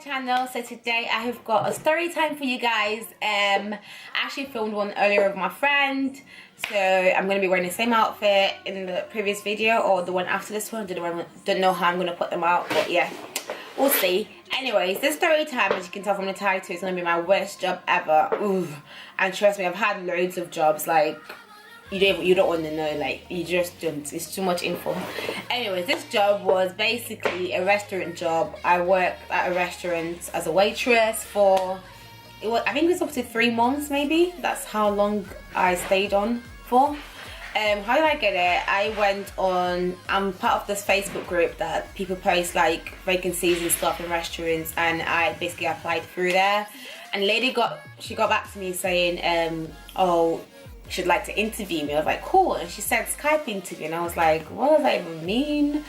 channel. So today I have got a story time for you guys. I actually filmed one earlier with my friend, so I'm going to be wearing the same outfit in the previous video or the one after this one. Don't know how I'm going to put them out, but yeah, we'll see. Anyways, this story time, as you can tell from the title, is going to be my worst job ever. Ooh. And trust me, I've had loads of jobs. Like, you don't want to know, like, you just don't. It's too much info. Anyways, this job was basically a restaurant job. I worked at a restaurant as a waitress for, I think it was up to 3 months maybe. That's how long I stayed on for. How did I get it? I went on, I'm part of this Facebook group that people post like vacancies and stuff in restaurants, and I basically applied through there. And lady got back to me saying, oh, she'd like to interview me. I was like, cool. And she said Skype interview, and I was like, what does that even mean?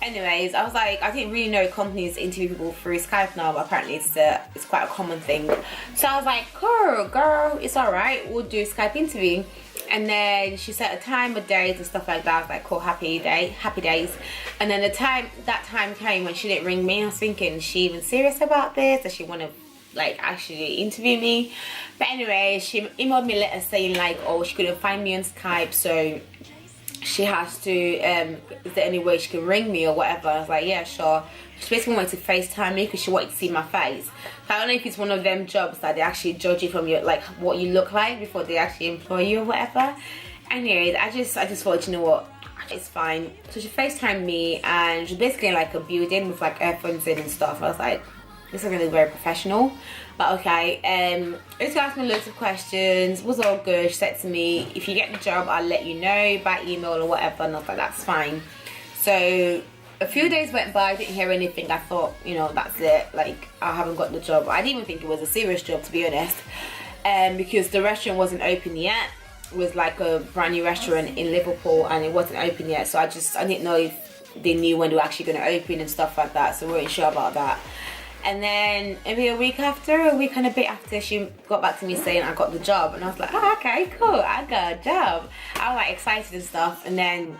Anyways, I was like, I didn't really know companies interview people through Skype now, but apparently it's quite a common thing. So I was like, cool, girl, it's alright, we'll do Skype interview. And then she set a time, a date and stuff like that. I was like, cool, happy days. And then that time came when she didn't ring me. I was thinking, is she even serious about this? Does she want to like actually interview me? But anyway, she emailed me a letter saying like, oh, she couldn't find me on Skype, so she has to, is there any way she can ring me or whatever? I was like, yeah, sure. She basically wanted to FaceTime me because she wanted to see my face. So I don't know if it's one of them jobs that they actually judge you from your, like, what you look like before they actually employ you or whatever. Anyways, I just thought, you know what, it's fine. So she FaceTimed me, and she was basically in like a building with like earphones in and stuff. I was like, this is really very professional, but okay. She asked me loads of questions. It was all good. She said to me, if you get the job, I'll let you know by email or whatever. And I was like, that's fine. So a few days went by, I didn't hear anything. I thought, you know, that's it, like, I haven't got the job. I didn't even think it was a serious job, to be honest, because the restaurant wasn't open yet. It was like a brand new restaurant in Liverpool, and it wasn't open yet, so I didn't know if they knew when they were actually going to open and stuff like that, so we weren't sure about that. And then maybe a week and a bit after, she got back to me saying I got the job, and I was like, oh, okay, cool, I got a job. I was like excited and stuff. And then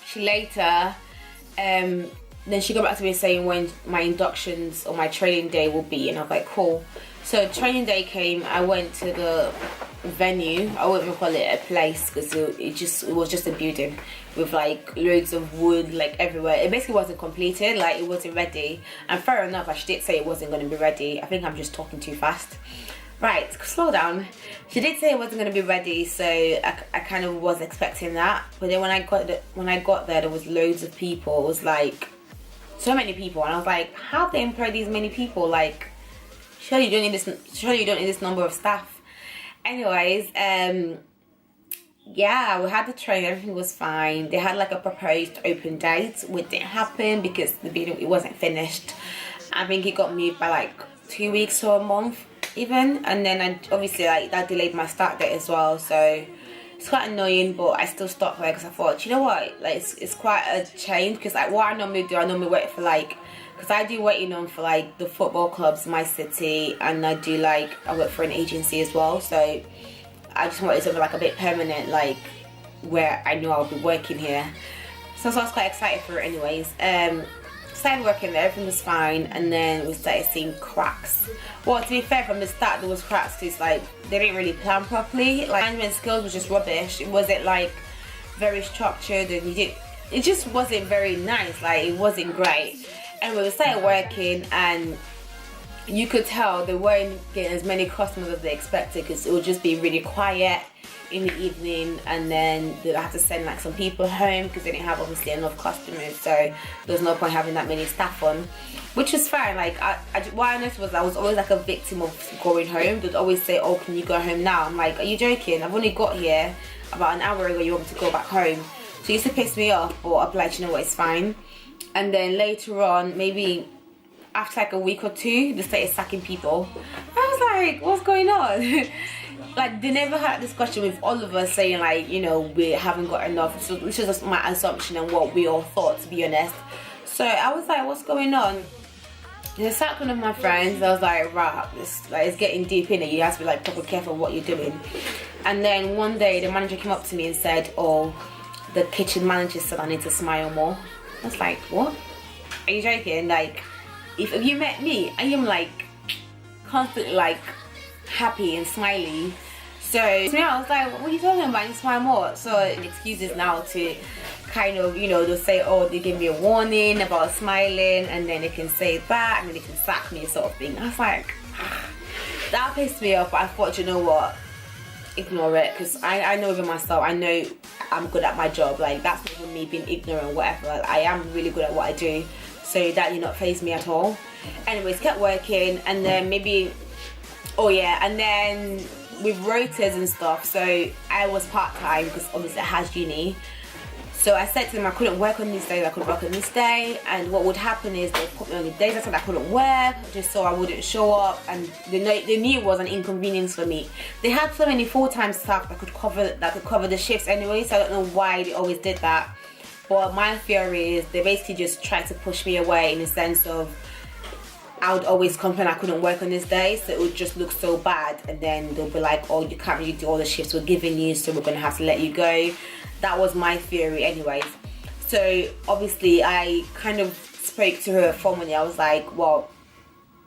she later, then she got back to me saying when my inductions or my training day will be, and I was like, cool. So training day came. I went to the venue. I wouldn't even call it a place because it was just a building with like loads of wood like everywhere. It basically wasn't completed, like it wasn't ready. And fair enough, she did say it wasn't going to be ready. I think I'm just talking too fast. Right, slow down. She did say it wasn't going to be ready, so I kind of was expecting that. But then when I got there, there was loads of people. It was like so many people, and I was like, how have they employed these many people? Like, surely you don't need this number of staff. Anyways, yeah, we had the train, everything was fine. They had like a proposed open date, which didn't happen because it wasn't finished. I think it got moved by like 2 weeks or a month even, and then obviously like that delayed my start date as well, so it's quite annoying. But I still stopped there because I thought, you know what, like it's quite a change, because like what I normally do, I normally wait for like, because I do waiting on for like the football clubs in my city, and I work for an agency as well, so I just wanted something like a bit permanent, like where I know I'll be working here. So I was quite excited for it anyways. Started working there, everything was fine, and then we started seeing cracks. Well, to be fair, from the start there was cracks because like they didn't really plan properly. Like management skills was just rubbish. It wasn't like very structured, and it just wasn't very nice. Like it wasn't great. And we started working, and you could tell they weren't getting as many customers as they expected, because it would just be really quiet in the evening, and then they'd have to send like some people home because they didn't have obviously enough customers, so there was no point having that many staff on, which is fine. Like what I noticed was I was always like a victim of going home. They'd always say, oh, can you go home now? I'm like, are you joking? I've only got here about an hour ago, you want me to go back home? So it used to piss me off, but I'd be like, you know what, it's fine. And then later on, maybe after like a week or two, they started sacking people. I was like, what's going on? Like, they never had a discussion with all of us saying like, you know, we haven't got enough. So this was just my assumption and what we all thought, to be honest. So I was like, what's going on? And I sat with one of my friends. I was like, right, it's getting deep in it. You have to be like proper careful what you're doing. And then one day the manager came up to me and said, oh, the kitchen manager said I need to smile more. I was like, what? Are you joking? Like, if you met me, I am like constantly like happy and smiley. So to me, I was like, what are you talking about? You smile more. So excuses now to kind of, you know, they'll say, oh, they give me a warning about smiling, and then they can say that, and then they can sack me, sort of thing. I was like, that pissed me off. But I thought, you know what, ignore it, because I know within myself, I know I'm good at my job. Like, that's not even me being ignorant or whatever. Like, I am really good at what I do, so that did not faze me at all. Anyways, kept working, and then maybe, oh yeah, and then with rotas and stuff, so I was part-time because obviously I had uni. So I said to them I couldn't work on this day, I couldn't work on this day, and what would happen is they put me on the days I said I couldn't work, just so I wouldn't show up, and they knew it was an inconvenience for me. They had so many full-time staff that could cover the shifts anyway, so I don't know why they always did that. But my theory is they basically just tried to push me away, in the sense of I would always complain I couldn't work on this day, so it would just look so bad, and then they'll be like, oh, you can't really do all the shifts we're giving you, so we're gonna have to let you go. That was my theory anyways. So obviously I kind of spoke to her formally. I was like, well,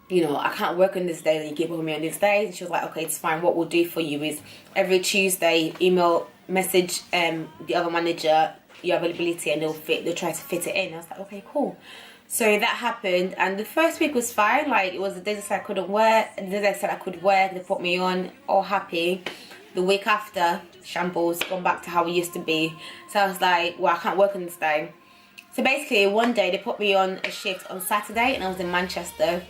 you know, I can't work on this day, and you keep putting me on this day. And she was like, okay, it's fine. What we'll do for you is every Tuesday message the other manager your availability, and they'll try to fit it in. I was like, okay, cool. So that happened, and the first week was fine. Like, it was the days I said I couldn't work, and the days I said I could work, they put me on, all happy. The week after, shambles, gone back to how it used to be. So I was like, well, I can't work on this day. So basically, one day they put me on a shift on Saturday, and I was in Manchester.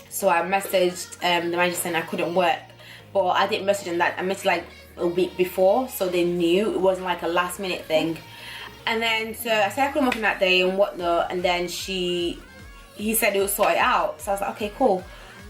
So I messaged the manager saying I couldn't work, but I didn't message them that. I messaged like a week before, so they knew. It wasn't like a last minute thing. And then so I said I couldn't work on that day and whatnot, and then he said he would sort it out. So I was like, okay, cool.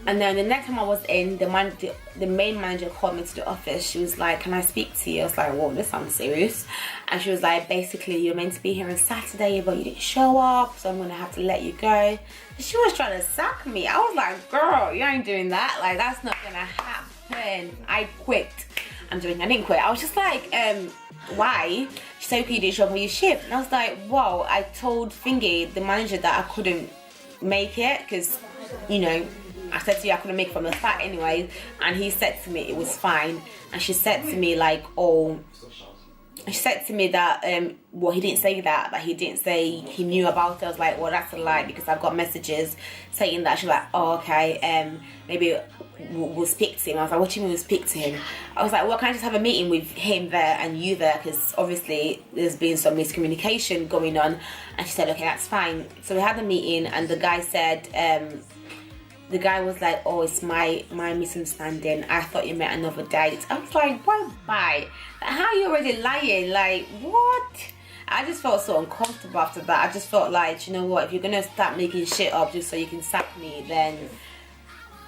And then the next time I was in, the main manager called me to the office. She was like, can I speak to you? I was like, whoa, this sounds serious. And she was like, basically, you're meant to be here on Saturday, but you didn't show up, so I'm gonna have to let you go. And she was trying to sack me. I was like, girl, you ain't doing that. Like, that's not gonna happen. I quit. I didn't quit. I was just like, why? She said, okay, you didn't show up for your shift. And I was like, whoa, I told Thingy, the manager, that I couldn't make it, because, you know, I said to you I couldn't make it from the start anyway, and he said to me it was fine. And she said to me like, oh, she said to me that well, he didn't say that, but he didn't say he knew about it. I was like, well, that's a lie, because I've got messages saying that. She's like, oh, okay, maybe we'll speak to him. I was like, what do you mean we'll speak to him? I was like, well, can I just have a meeting with him there and you there, because obviously there's been some miscommunication going on. And she said, okay, that's fine. So we had a meeting, and the guy said, the guy was like, oh, it's my misunderstanding. I thought you meant another date. I was like, why? Like, how are you already lying? Like, what? I just felt so uncomfortable after that. I just felt like, you know what, if you're gonna start making shit up just so you can sack me, then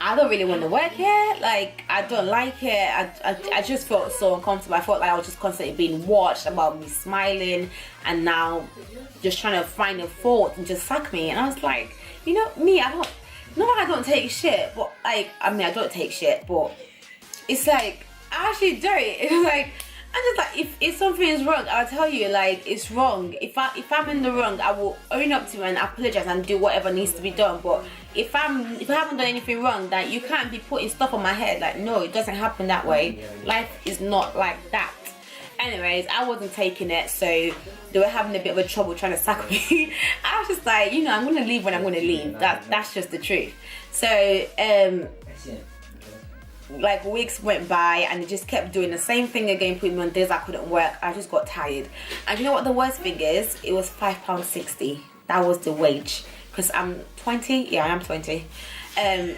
I don't really want to work here. Like, I don't like it. I just felt so uncomfortable. I felt like I was just constantly being watched about me smiling, and now just trying to find a fault and just sack me. And I was like, you know, me, not that I don't take shit, but like, I mean, I don't take shit, but it's like, I actually don't. It's like, I'm just like, if something is wrong, I'll tell you, like, it's wrong. If I'm in the wrong, I will own up to it and apologize and do whatever needs to be done. But if I haven't done anything wrong, that you can't be putting stuff on my head. Like, no, it doesn't happen that way. Life is not like that. Anyways, I wasn't taking it, so they were having a bit of a trouble trying to sack me. I was just like, you know, I'm gonna leave when I'm gonna leave. That's just the truth. So like, weeks went by, and they just kept doing the same thing again, putting me on days I couldn't work. I just got tired. And you know what the worst thing is? It was £5.60. That was the wage. Because I'm 20. Yeah, I am 20. I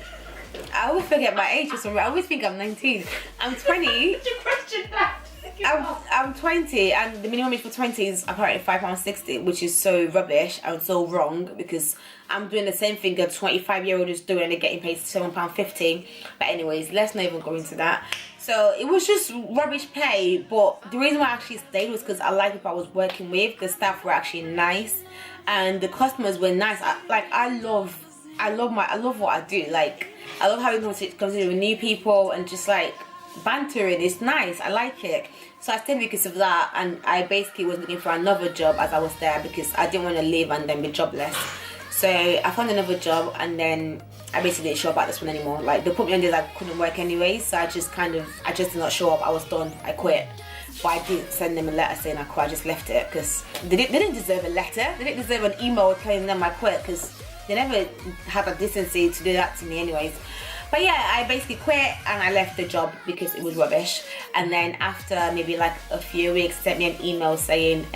always forget my age. I always think I'm 19. I'm 20. Did you question that? I'm 20, and the minimum age for 20 is apparently £5.60, which is so rubbish and so wrong, because I'm doing the same thing a 25-year-old is doing, and they're getting paid £7.50. But anyways, let's not even go into that. So it was just rubbish pay, but the reason why I actually stayed was because I liked people I was working with. The staff were actually nice, and the customers were nice. I love what I do. Like, I love having conversation with new people and just like bantering. It's nice. I like it. So I stayed because of that, and I basically was looking for another job as I was there, because I didn't want to leave and then be jobless. So I found another job, and then I basically didn't show up at this one anymore. Like, they put me on days I couldn't work anyway, so I just did not show up. I was done. I quit. But I didn't send them a letter saying I quit. I just left it because they didn't deserve a letter. They didn't deserve an email telling them I quit, because they never had the decency to do that to me anyways. But yeah, I basically quit and I left the job because it was rubbish. And then after maybe like a few weeks, sent me an email saying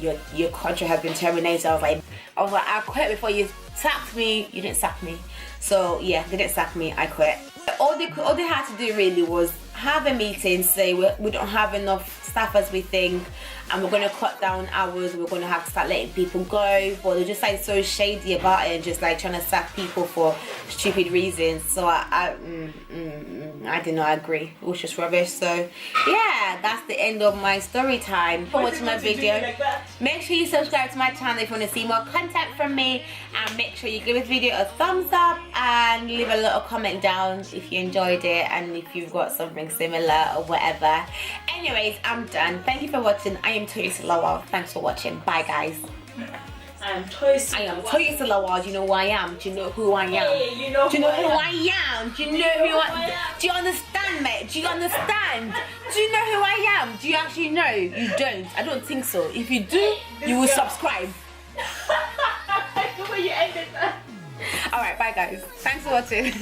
your contract has been terminated. I was like, I quit before you sacked me. You didn't sack me. So yeah, they didn't sack me. I quit. All they had to do really was have a meeting, say we don't have enough staff as we think, and we're going to cut down hours, we're going to have to start letting people go. But they're just like so shady about it and just like trying to sack people for stupid reasons. So I did not agree. It was just rubbish. So yeah, that's the end of my story time. For watching my video, make sure you subscribe to my channel if you want to see more content from me, and make sure you give this video a thumbs up and leave a little comment down if you enjoyed it and if you've got something similar or whatever. Anyways, I'm done. Thank you for watching. I am Toyosi Lawal. Thanks for watching. Bye guys. I am Toyosi Lawal. Do you know who I am? Do you know who I am? Hey, do you know who I am? Do you know who I am? Do you understand, mate? Do you understand? Do you know who I am? Do you actually know? You don't. I don't think so. If you do, you will subscribe. The way you ended that. Alright, bye guys. Thanks for watching.